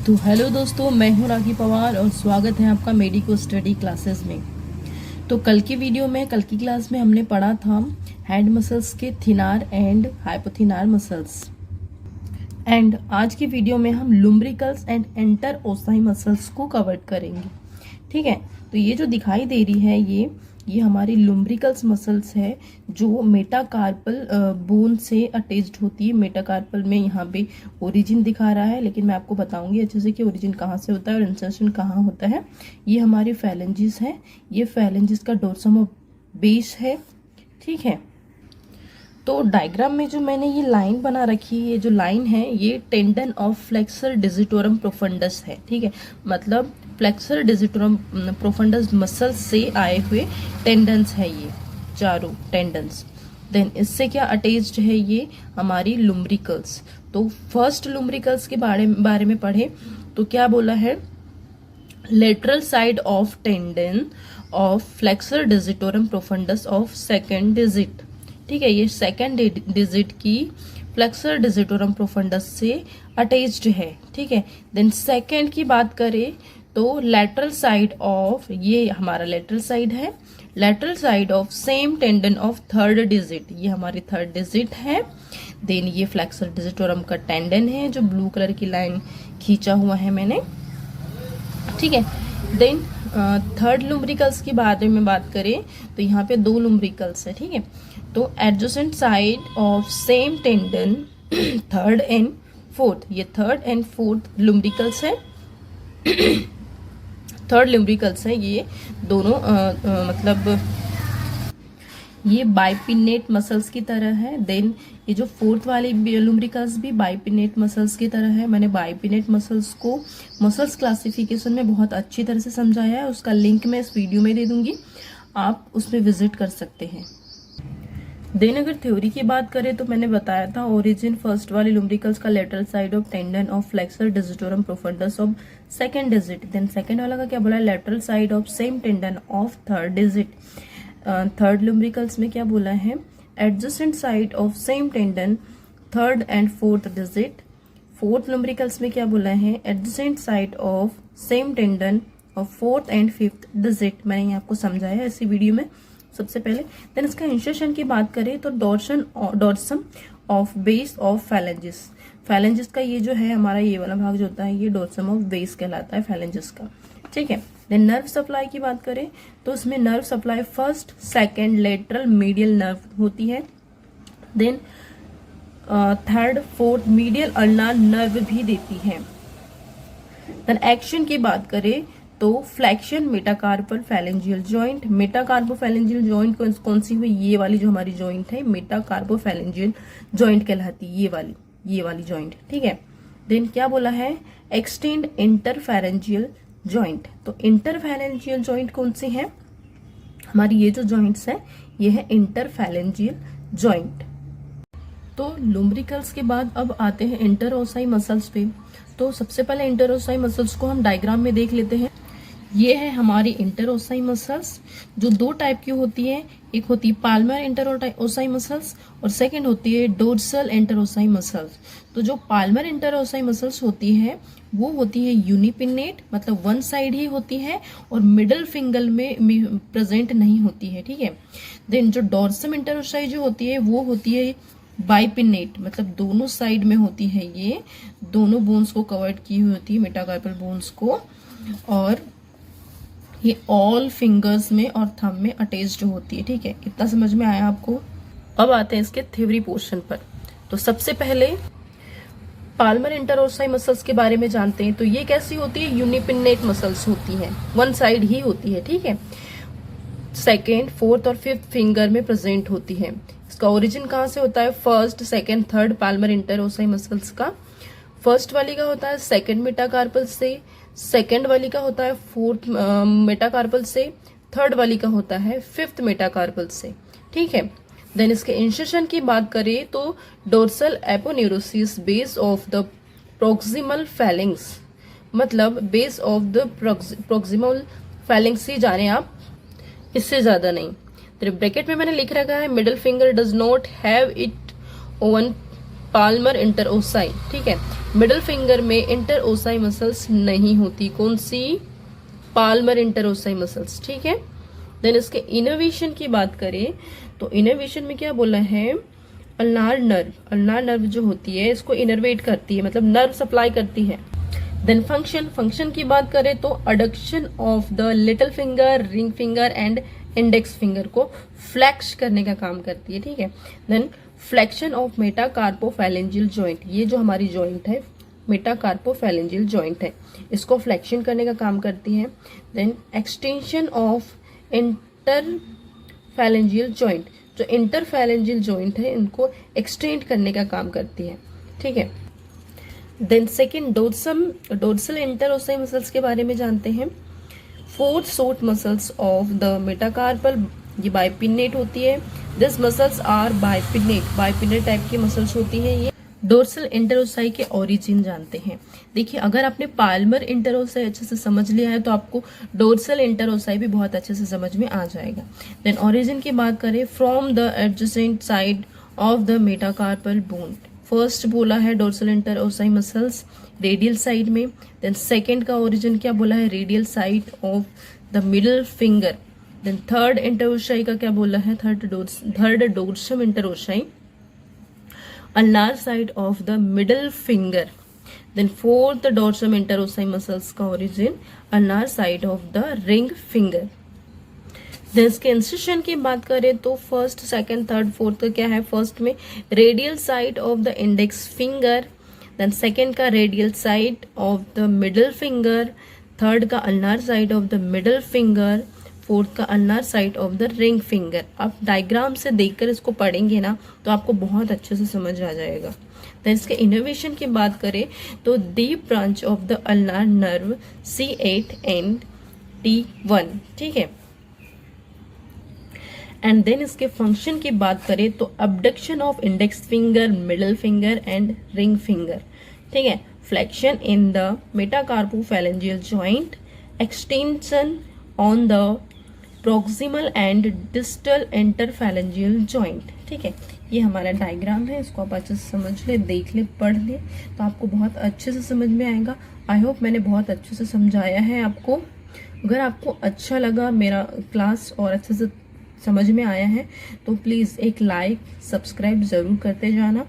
तो हेलो दोस्तों, मैं हूं राखी पवार और स्वागत है आपका मेडिको स्टडी क्लासेस में। तो कल की क्लास में हमने पढ़ा था हैंड मसल्स के थिनार एंड हाइपोथिनार मसल्स। एंड आज की वीडियो में हम लुम्ब्रिकल्स एंड एंटर ओसाई मसल्स को कवर करेंगे। ठीक है, तो ये जो दिखाई दे रही है ये हमारी लुम्ब्रिकल्स मसल्स है जो मेटाकार्पल बोन से अटैच्ड होती है। मेटाकार्पल में यहाँ पे ओरिजिन दिखा रहा है, लेकिन मैं आपको बताऊंगी अच्छे से कि ओरिजिन कहाँ से होता है और इंसर्शन कहाँ होता है। ये हमारी फैलेंजिस है, ये फैलेंजिस का डोर्सम ऑफ बेस है। ठीक है, तो डायग्राम में जो मैंने ये लाइन बना रखी है, ये जो लाइन है ये tendon of flexor digitorum profundis है। ठीक है, मतलब फ्लेक्सर डिजिटोरम प्रोफंडस मसल से आए हुए टेंडन्स है, ये चारों टेंडन्स। देन इससे क्या अटैच्ड है, ये हमारी लुम्ब्रिकल्स। तो फर्स्ट लुम्ब्रिकल्स के बारे में पढ़े तो क्या बोला है, lateral side of tendon of flexor digitorum profundus of second digit. ठीक है, ये सेकेंड डिजिट की फ्लेक्सर डिजिटोरम प्रोफंडस से अटैच्ड है। ठीक है, देन सेकेंड की बात करें तो लेटरल साइड ऑफ, ये हमारा लेटरल साइड है, lateral side of same tendon of third digit, ये हमारी थर्ड डिजिट है। देन ये फ्लेक्सर डिजिटोरम का टेंडन है जो ब्लू कलर की लाइन खींचा हुआ है मैंने। ठीक है, देन थर्ड लुम्ब्रिकल्स की बारे में बात करें तो यहाँ पे दो लुम्ब्रिकल्स है। ठीक है, तो adjacent side of same tendon third and fourth, ये थर्ड एंड फोर्थ लुम्ब्रिकल्स है। थर्ड लुम्ब्रिकल्स है, ये दोनों मतलब ये बाइपिनेट मसल्स की तरह है। देन ये जो फोर्थ वाली लुम्ब्रिकल्स भी बाइपिनेट मसल्स की तरह है। मैंने बाइपिनेट मसल्स को मसल्स क्लासिफिकेशन में बहुत अच्छी तरह से समझाया है, उसका लिंक मैं इस वीडियो में दे दूंगी, आप उसमें विजिट कर सकते हैं। देन अगर थ्योरी की बात करें तो मैंने बताया था ओरिजिन फर्स्ट वाली लुम्ब्रिकल्स का lateral side of tendon of flexor digitorum profundus of second digit. Then second वाला का क्या बोला, lateral side of same tendon of third digit. Third lumbricals में क्या बोला है, adjacent side of same tendon third and fourth digit. Fourth lumbricals में क्या बोला है, adjacent side of same tendon of fourth and fifth digit. मैंने ये आपको समझाया इसी वीडियो में सबसे पहले। देन इसका इंसर्शन की बात करें तो dorsum of base of phalanges. Phalanges का ये जो है हमारा ये वाला भाग जो होता है ये डोर्सम ऑफ बेस कहलाता है फैलेंजिस का। ठीक है, देन नर्व सप्लाई की बात करें तो इसमें nerve supply first second lateral medial nerve होती है। Then third fourth medial ulnar nerve भी देती है। देन एक्शन की बात करें तो flexion metacarpal phalangeal joint. Metacarpophalangeal joint कौन सी हुई, ये वाली जो हमारी जॉइंट है मेटाकार्पोफैलेंजियल जॉइंट कहलाती है, ये वाली जॉइंट। ठीक है, देन क्या बोला है, एक्सटेंड इंटरफेरेंजियल जॉइंट। तो इंटरफेरेंजियल जॉइंट कौन सी है, हमारी ये जो जॉइंट्स है ये है इंटरफेरेंजियल जॉइंट। तो लुम्ब्रिकल्स के बाद अब आते हैं इंटरओसाई मसल्स पे। तो सबसे पहले इंटरओसाई मसल्स को हम डायग्राम में देख लेते हैं। ये है हमारी इंटरओसाई मसल्स जो दो टाइप की होती है, एक होती है पाल्मर इंटरओसाई मसल्स और सेकंड होती है डोर्सल इंटरओसाई मसल्स। तो जो पाल्मर इंटरओसाई मसल्स होती है वो होती है यूनिपिनेट, मतलब वन साइड ही होती है और मिडल फिंगर में प्रेजेंट नहीं होती है। ठीक है, देन जो डोर्सम इंटरओसाई जो होती है वो होती है बाइपिनेट, मतलब दोनों साइड में होती है, ये दोनों बोन्स को कवर की हुई होती है, मेटाकार्पल बोन्स को, और ये ऑल फिंगर्स में और थंब में अटैच्ड होती है। ठीक है, इतना समझ में आया आपको। अब आते हैं इसके थ्योरी पोर्शन पर। तो सबसे पहले पाल्मर इंटरओसाई मसल्स के बारे में जानते हैं। तो ये कैसी होती है, यूनिपिनेट मसल्स होती है, वन साइड ही होती है। ठीक है, सेकेंड फोर्थ और फिफ्थ फिंगर में प्रेजेंट होती है। इसका ओरिजिन कहाँ से होता है, first second third palmar interossei muscles का। फर्स्ट वाली का होता है सेकेंड मेटाकार्पल से, सेकेंड वाली का होता है फोर्थ मेटाकार्पल से, थर्ड वाली का होता है फिफ्थ मेटाकार्पल से। ठीक है, देन इसके इंसर्शन की बात करें तो dorsal aponeurosis base of the proximal phalanges, मतलब base of the proximal phalanges ही जाने आप, इससे ज्यादा नहीं। तो ब्रैकेट में मैंने लिख रखा है middle finger does not have it own palmar interossei, ठीक है। मिडिल फिंगर में इंटरओसाई मसल्स नहीं होती, कौन सी? पाल्मर इंटरओसाई मसल्स, ठीक है। देन इसके इनोवेशन की बात करें तो इनोवेशन में क्या बोला है, अल्नार नर्व जो होती है इसको इनर्वेट करती है, मतलब नर्व सप्लाई करती है। देन फंक्शन की बात करें तो adduction of the little finger, ring finger and index finger को फ्लेक्स करने का काम करती है, ठीक है। देन फ्लेक्शन ऑफ मेटाकार्पोफैलेंजियल जॉइंट, ये जो हमारी जॉइंट है मेटाकार्पोफैलेंजियल जॉइंट है, इसको फ्लेक्शन करने का काम करती है। देन एक्सटेंशन ऑफ इंटरफैलेंजियल जॉइंट, जो इंटरफैलेंजियल जॉइंट है इनको एक्सटेंड करने का काम करती है, ठीक है। Then second dorsal interossei muscles के बारे में जानते हैं। Fourth short muscles of the metacarpal, ये बाइपिनेट होती है। दिस मसल्स आर बाइपिनेट टाइप की मसल्स होती है ये। डोर्सल इंटरओसाई के ओरिजिन जानते हैं। देखिए अगर आपने पाल्मर इंटरओसाई अच्छे से समझ लिया है तो आपको डोर्सल इंटरओसाई भी बहुत अच्छे से समझ में आ जाएगा। देन ओरिजिन की बात करें, from the adjacent side of the metacarpal bone, first बोला है dorsal interossei muscles radial side में। देन सेकेंड का ओरिजिन क्या बोला है, radial side of the middle finger. Then third interossei का क्या बोला है, third dorsum interossei ulnar side of the middle finger. Then fourth dorsum interossei muscles का origin ulnar side of the ring finger. Then इसके insertion की बात करें तो फर्स्ट, सेकंड, थर्ड, फोर्थ का क्या है, फर्स्ट में radial side of the index finger, then second का radial side of the middle finger, third का ulnar side of the middle finger, fourth का ulnar side of the ring finger. आप diagram से देखकर इसको पढ़ेंगे ना तो आपको बहुत अच्छे से समझ आ जाएगा। देन इसके इनोवेशन की बात करें तो deep branch of the ulnar nerve C8 and T1, ठीक है। एंड देन इसके फंक्शन की बात करें तो abduction of index finger, middle finger and ring finger, ठीक है। Flexion in the metacarpophalangeal joint, extension on the proximal and distal interphalangeal joint, ठीक है। ये हमारा डायग्राम है, इसको आप अच्छे से समझ ले, देख ले, पढ़ ले तो आपको बहुत अच्छे से समझ में आएगा। आई होप मैंने बहुत अच्छे से समझाया है आपको। अगर आपको अच्छा लगा मेरा क्लास और अच्छे से समझ में आया है तो प्लीज़ एक लाइक, सब्सक्राइब ज़रूर करते जाना।